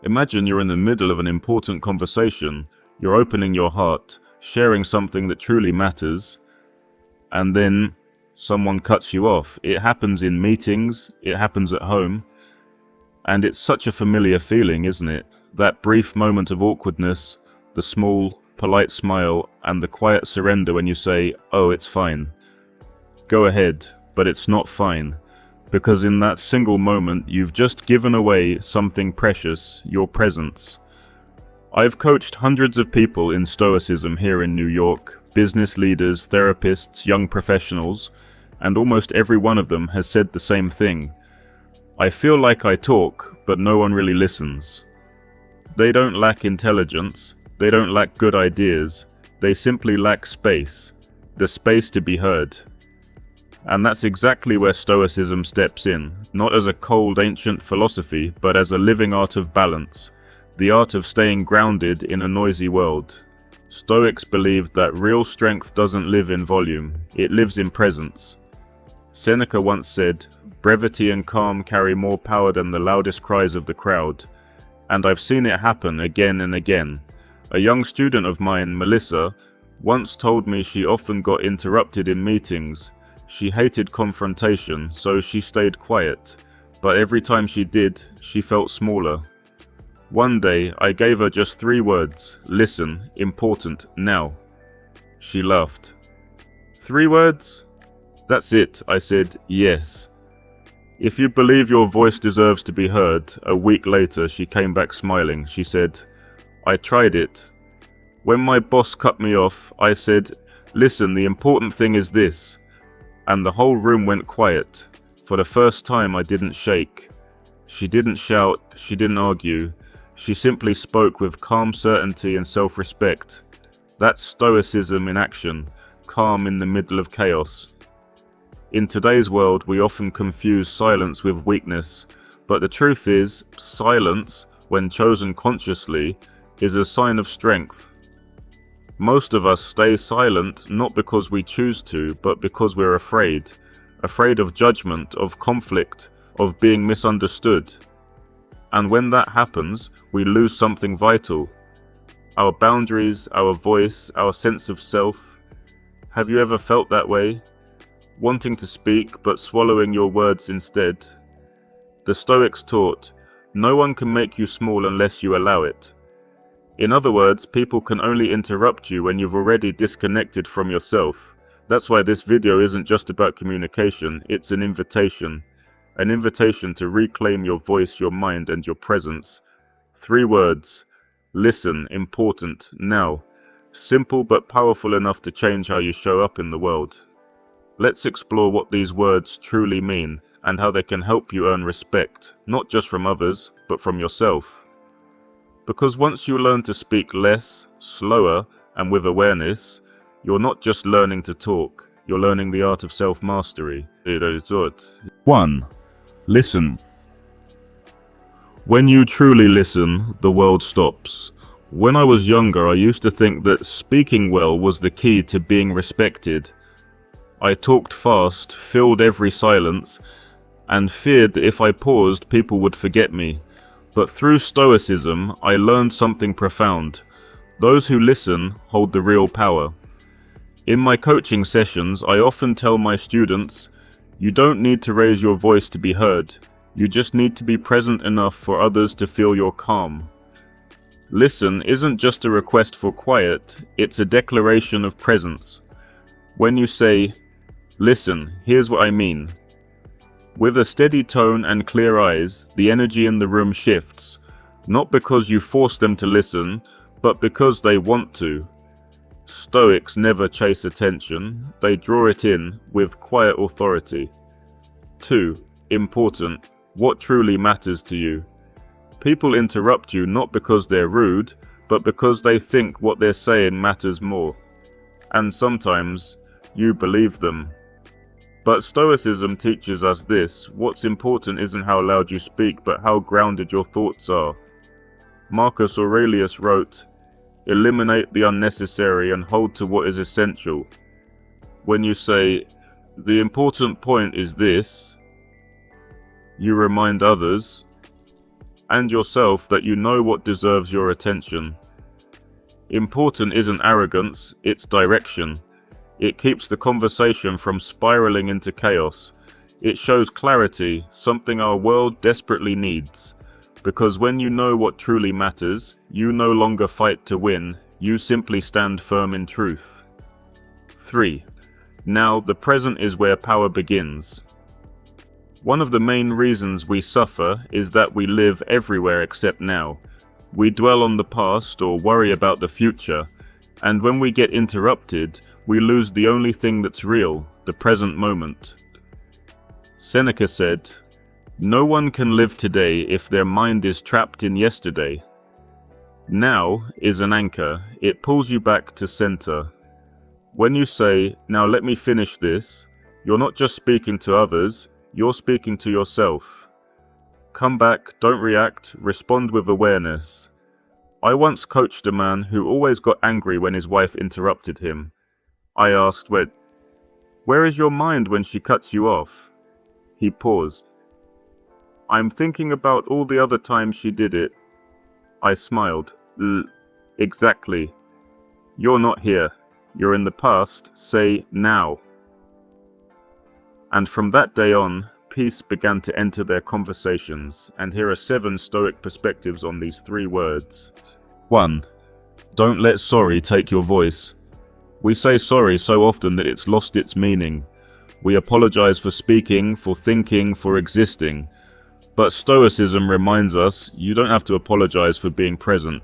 Imagine you're in the middle of an important conversation, you're opening your heart, sharing something that truly matters, and then someone cuts you off. It happens in meetings, it happens at home, and it's such a familiar feeling, isn't it? That brief moment of awkwardness, the small, polite smile, and the quiet surrender when you say, "Oh, it's fine." Go ahead, but it's not fine. Because in that single moment, you've just given away something precious, your presence. I've coached hundreds of people in Stoicism here in New York, business leaders, therapists, young professionals, and almost every one of them has said the same thing. I feel like I talk, but no one really listens. They don't lack intelligence, they don't lack good ideas, they simply lack space, the space to be heard. And that's exactly where Stoicism steps in, not as a cold ancient philosophy, but as a living art of balance, the art of staying grounded in a noisy world. Stoics believed that real strength doesn't live in volume, it lives in presence. Seneca once said, "Brevity and calm carry more power than the loudest cries of the crowd." And I've seen it happen again and again. A young student of mine, Melissa, once told me she often got interrupted in meetings. She hated confrontation, so she stayed quiet, but every time she did, she felt smaller. One day, I gave her just 3 words: listen, important, now. She laughed. 3 words? That's it, I said, yes. If you believe your voice deserves to be heard, a week later she came back smiling. She said, I tried it. When my boss cut me off, I said, listen, the important thing is this. And the whole room went quiet. For the first time, I didn't shake. She didn't shout, she didn't argue. She simply spoke with calm certainty and self-respect. That's Stoicism in action, calm in the middle of chaos. In today's world, we often confuse silence with weakness, but the truth is, silence, when chosen consciously, is a sign of strength. Most of us stay silent not because we choose to, but because we're afraid. Afraid of judgment, of conflict, of being misunderstood. And when that happens, we lose something vital. Our boundaries, our voice, our sense of self. Have you ever felt that way? Wanting to speak, but swallowing your words instead. The Stoics taught, no one can make you small unless you allow it. In other words, people can only interrupt you when you've already disconnected from yourself. That's why this video isn't just about communication, it's an invitation. An invitation to reclaim your voice, your mind, and your presence. 3 words. Listen, important, now. Simple but powerful enough to change how you show up in the world. Let's explore what these words truly mean and how they can help you earn respect, not just from others, but from yourself. Because once you learn to speak less, slower, and with awareness, you're not just learning to talk, you're learning the art of self-mastery. 1. Listen. When you truly listen, the world stops. When I was younger, I used to think that speaking well was the key to being respected. I talked fast, filled every silence, and feared that if I paused, people would forget me. But through Stoicism, I learned something profound. Those who listen hold the real power. In my coaching sessions, I often tell my students, you don't need to raise your voice to be heard. You just need to be present enough for others to feel your calm. Listen isn't just a request for quiet, it's a declaration of presence. When you say, listen, here's what I mean. With a steady tone and clear eyes, the energy in the room shifts, not because you force them to listen, but because they want to. Stoics never chase attention, they draw it in with quiet authority. 2. Important. What truly matters to you? People interrupt you not because they're rude, but because they think what they're saying matters more. And sometimes, you believe them. But Stoicism teaches us this: what's important isn't how loud you speak, but how grounded your thoughts are. Marcus Aurelius wrote, eliminate the unnecessary and hold to what is essential. When you say, the important point is this, you remind others, and yourself that you know what deserves your attention. Important isn't arrogance, it's direction. It keeps the conversation from spiraling into chaos. It shows clarity, something our world desperately needs. Because when you know what truly matters, you no longer fight to win, you simply stand firm in truth. 3. Now, the present is where power begins. One of the main reasons we suffer is that we live everywhere except now. We dwell on the past or worry about the future, and when we get interrupted, we lose the only thing that's real, the present moment. Seneca said, "No one can live today if their mind is trapped in yesterday." Now is an anchor. It pulls you back to center. When you say, "Now let me finish this," you're not just speaking to others, you're speaking to yourself. Come back, don't react, respond with awareness. I once coached a man who always got angry when his wife interrupted him. I asked, "Where is your mind when she cuts you off?" He paused. "I'm thinking about all the other times she did it." I smiled. Exactly. You're not here. You're in the past. Say now. And from that day on, peace began to enter their conversations, and here are 7 Stoic perspectives on these 3 words. 1. Don't let sorry take your voice. We say sorry so often that it's lost its meaning. We apologize for speaking, for thinking, for existing. But Stoicism reminds us you don't have to apologize for being present.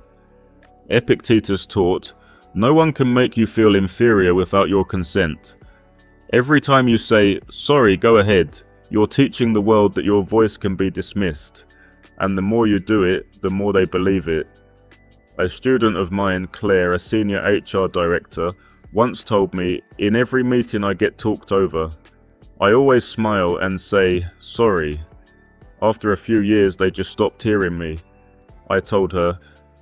Epictetus taught, no one can make you feel inferior without your consent. Every time you say, "Sorry, go ahead," you're teaching the world that your voice can be dismissed. And the more you do it, the more they believe it. A student of mine, Claire, a senior HR director, once told me, "In every meeting I get talked over. I always smile and say, 'Sorry.' After a few years, they just stopped hearing me." I told her,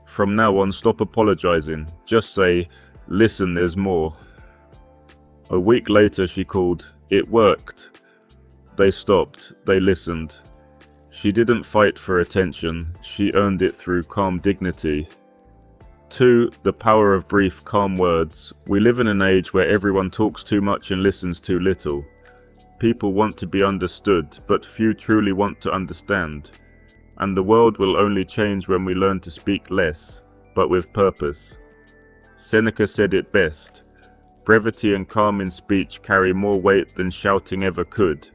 "From now on, stop apologizing. Just say, 'Listen, there's more.'" A week later, she called. It worked. They stopped. They listened. She didn't fight for attention. She earned it through calm dignity. 2. The power of brief, calm words. We live in an age where everyone talks too much and listens too little. People want to be understood, but few truly want to understand. And the world will only change when we learn to speak less, but with purpose. Seneca said it best. Brevity and calm in speech carry more weight than shouting ever could.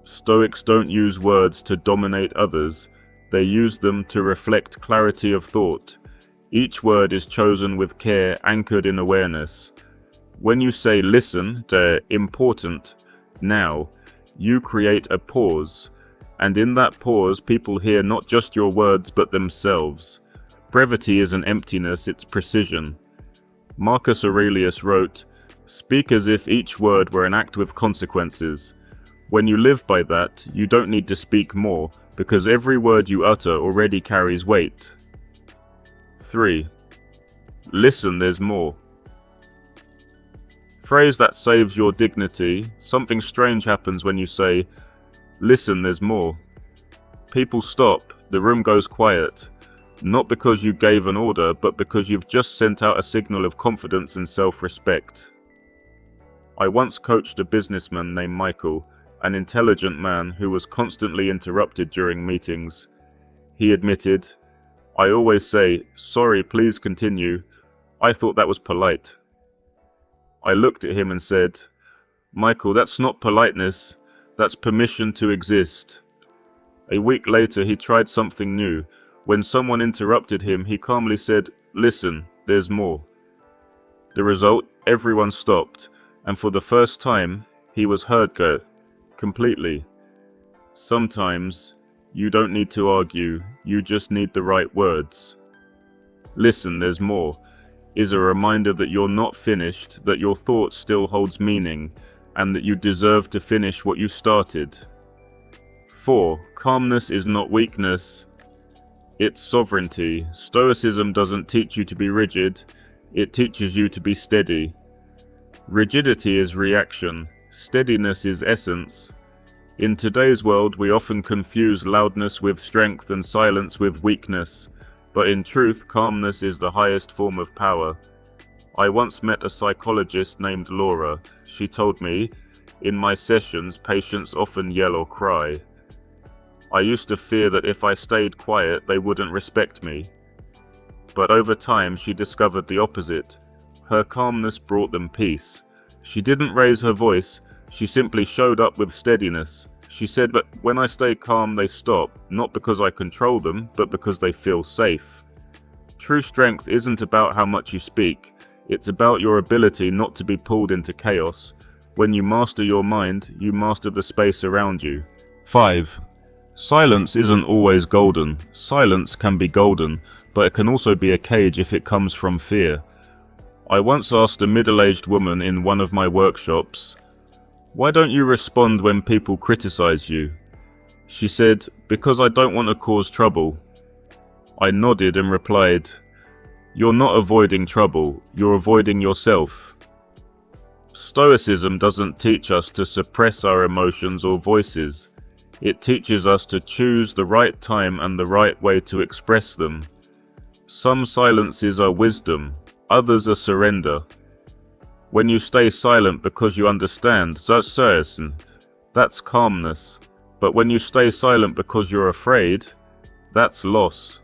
Stoics don't use words to dominate others. They use them to reflect clarity of thought. Each word is chosen with care, anchored in awareness. When you say "listen," they're important, now, you create a pause. And in that pause, people hear not just your words, but themselves. Brevity isn't emptiness, it's precision. Marcus Aurelius wrote, "Speak as if each word were an act with consequences." When you live by that, you don't need to speak more, because every word you utter already carries weight. 3. Listen, there's more. Phrase that saves your dignity. Something strange happens when you say, "Listen, there's more." People stop, the room goes quiet. Not because you gave an order, but because you've just sent out a signal of confidence and self-respect. I once coached a businessman named Michael, an intelligent man who was constantly interrupted during meetings. He admitted, "I always say, 'Sorry, please continue.' I thought that was polite." I looked at him and said, "Michael, that's not politeness, that's permission to exist." A week later, he tried something new. When someone interrupted him, he calmly said, "Listen, there's more." The result, everyone stopped, and for the first time, he was heard completely. Sometimes, you don't need to argue, you just need the right words. "Listen, there's more," is a reminder that you're not finished, that your thought still holds meaning, and that you deserve to finish what you started. 4. Calmness is not weakness, it's sovereignty. Stoicism doesn't teach you to be rigid, it teaches you to be steady. Rigidity is reaction, steadiness is essence. In today's world, we often confuse loudness with strength and silence with weakness, but in truth, calmness is the highest form of power. I once met a psychologist named Laura. She told me, "In my sessions, patients often yell or cry. I used to fear that if I stayed quiet, they wouldn't respect me. But over time, she discovered the opposite. Her calmness brought them peace. She didn't raise her voice, she simply showed up with steadiness. She said, but when I stay calm, they stop, not because I control them, but because they feel safe." True strength isn't about how much you speak, it's about your ability not to be pulled into chaos. When you master your mind, you master the space around you. 5. Silence isn't always golden. Silence can be golden, but it can also be a cage if it comes from fear. I once asked a middle-aged woman in one of my workshops, "Why don't you respond when people criticize you?" She said, "Because I don't want to cause trouble." I nodded and replied, "You're not avoiding trouble, you're avoiding yourself." Stoicism doesn't teach us to suppress our emotions or voices. It teaches us to choose the right time and the right way to express them. Some silences are wisdom, others are surrender. When you stay silent because you understand, that's calmness. But when you stay silent because you're afraid, that's loss.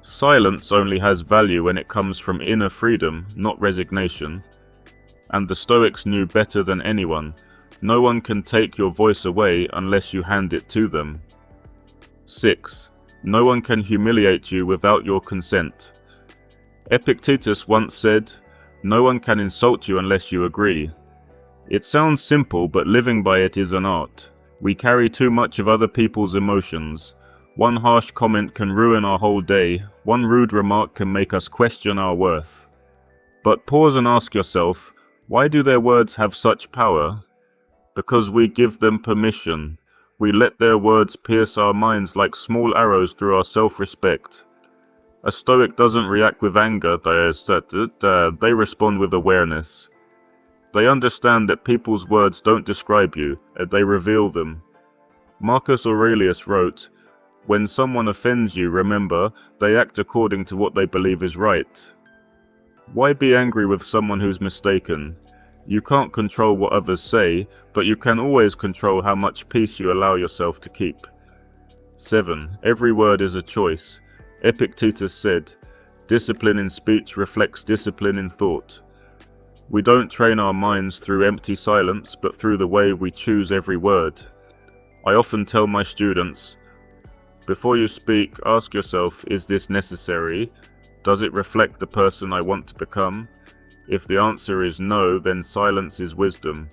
Silence only has value when it comes from inner freedom, not resignation. And the Stoics knew better than anyone. No one can take your voice away unless you hand it to them. 6. No one can humiliate you without your consent. Epictetus once said, "No one can insult you unless you agree." It sounds simple, but living by it is an art. We carry too much of other people's emotions. One harsh comment can ruin our whole day. One rude remark can make us question our worth. But pause and ask yourself, why do their words have such power? Because we give them permission. We let their words pierce our minds like small arrows through our self-respect. A Stoic doesn't react with anger, they respond with awareness. They understand that people's words don't describe you, they reveal them. Marcus Aurelius wrote, "When someone offends you, remember, they act according to what they believe is right." Why be angry with someone who's mistaken? You can't control what others say, but you can always control how much peace you allow yourself to keep. 7. Every word is a choice. Epictetus said, "Discipline in speech reflects discipline in thought." We don't train our minds through empty silence, but through the way we choose every word. I often tell my students, before you speak, ask yourself, is this necessary? Does it reflect the person I want to become? If the answer is no, then silence is wisdom.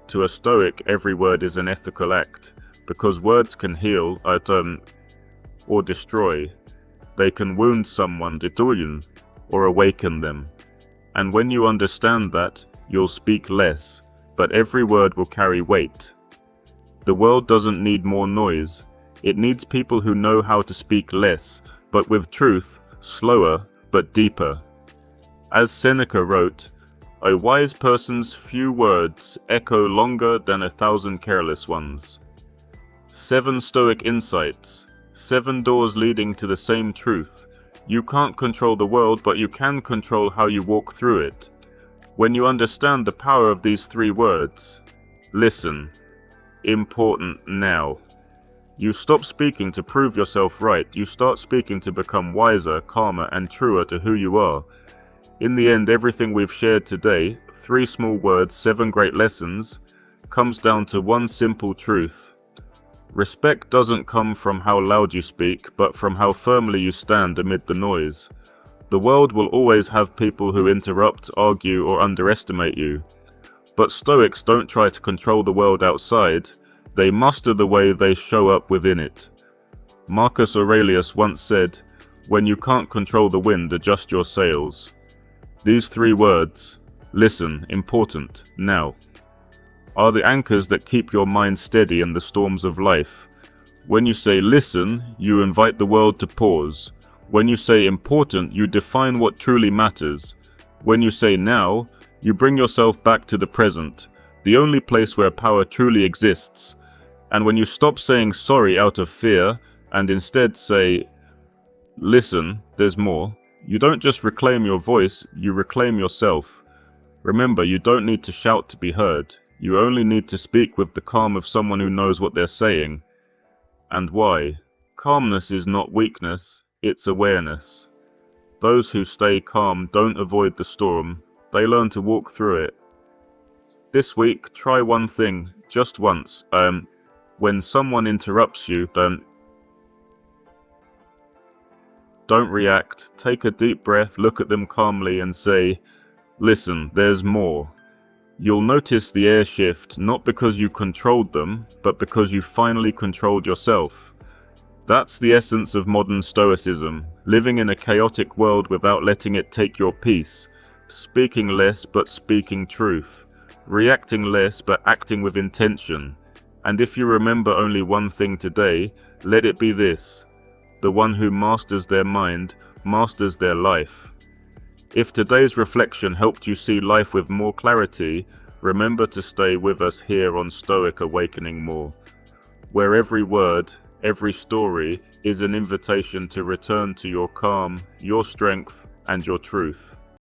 To a Stoic, every word is an ethical act, because words can heal, or destroy. They can wound someone, or awaken them. And when you understand that, you'll speak less, but every word will carry weight. The world doesn't need more noise. It needs people who know how to speak less, but with truth, slower, but deeper. As Seneca wrote, "A wise person's few words echo longer than 1,000 careless ones." 7 Stoic insights, 7 doors leading to the same truth. You can't control the world, but you can control how you walk through it. When you understand the power of these 3 words, listen, important now. You stop speaking to prove yourself right. You start speaking to become wiser, calmer, and truer to who you are. In the end, everything we've shared today, 3 small words, 7 great lessons, comes down to one simple truth. Respect doesn't come from how loud you speak, but from how firmly you stand amid the noise. The world will always have people who interrupt, argue, or underestimate you. But Stoics don't try to control the world outside. They master the way they show up within it. Marcus Aurelius once said, "When you can't control the wind, adjust your sails." These 3 words, listen, important, now, are the anchors that keep your mind steady in the storms of life. When you say listen, you invite the world to pause. When you say important, you define what truly matters. When you say now, you bring yourself back to the present, the only place where power truly exists. And when you stop saying sorry out of fear and instead say, listen, there's more, you don't just reclaim your voice, you reclaim yourself. Remember, you don't need to shout to be heard. You only need to speak with the calm of someone who knows what they're saying. And why? Calmness is not weakness, it's awareness. Those who stay calm don't avoid the storm, they learn to walk through it. This week, try one thing, just once. When someone interrupts you, don't react. Take a deep breath, look at them calmly and say, listen, there's more. You'll notice the air shift, not because you controlled them, but because you finally controlled yourself. That's the essence of modern Stoicism, living in a chaotic world without letting it take your peace, speaking less but speaking truth, reacting less but acting with intention. And if you remember only one thing today, let it be this: the one who masters their mind masters their life. If today's reflection helped you see life with more clarity, remember to stay with us here on Stoic Awakening More, where every word, every story is an invitation to return to your calm, your strength, and your truth.